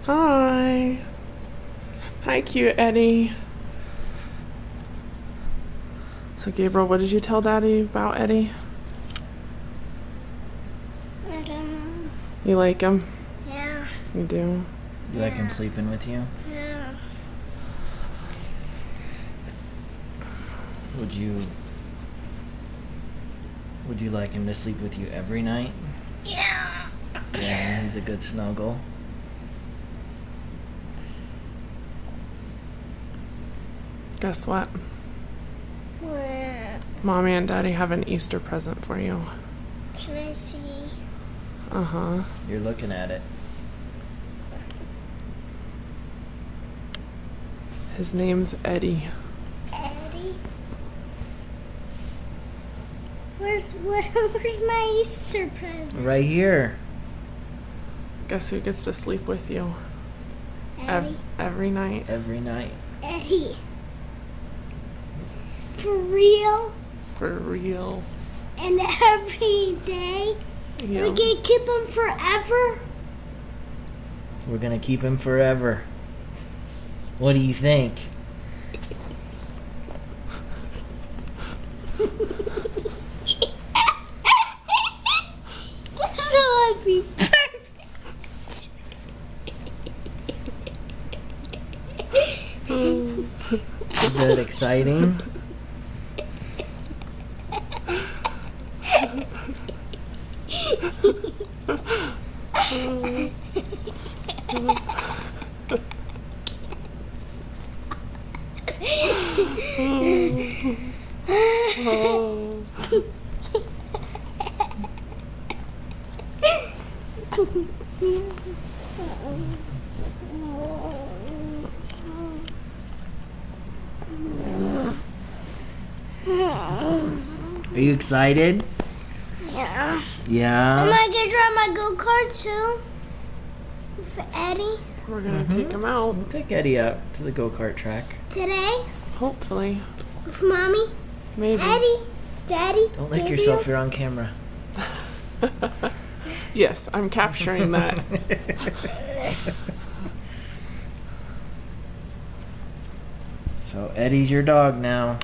Hi. Hi, cute Eddie. So, Gabriel, what did you tell Daddy about Eddie? I don't know. You like him? Yeah. You do? You like him sleeping with you? Yeah. Would you like him to sleep with you every night? Yeah. Yeah, he's a good snuggle. Guess what? Where? Mommy and Daddy have an Easter present for you. Can I see? Uh-huh. You're looking at it. His name's Eddie. Eddie? Where's my Easter present? Right here. Guess who gets to sleep with you? Eddie. Every night. Every night. Eddie. For real? For real. And every day? Yeah. We can keep him forever? We're gonna keep him forever. What do you think? So it'd be perfect. Is that exciting? Oh. Are you excited? Yeah. Yeah. Am I gonna drive my go-kart too? For Eddie? We're gonna take him out. We'll take Eddie out to the go-kart track. Today? Hopefully. With Mommy? Maybe. Eddie? Daddy? Don't lick Gabriel? yourself, you're on camera. Yes, I'm capturing that. So Eddie's your dog now.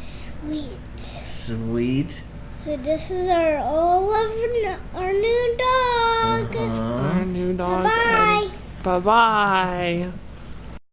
Sweet. Sweet. So this is our our new dog. Uh-huh. Our new dog. Bye-bye. Eddie. Bye-bye.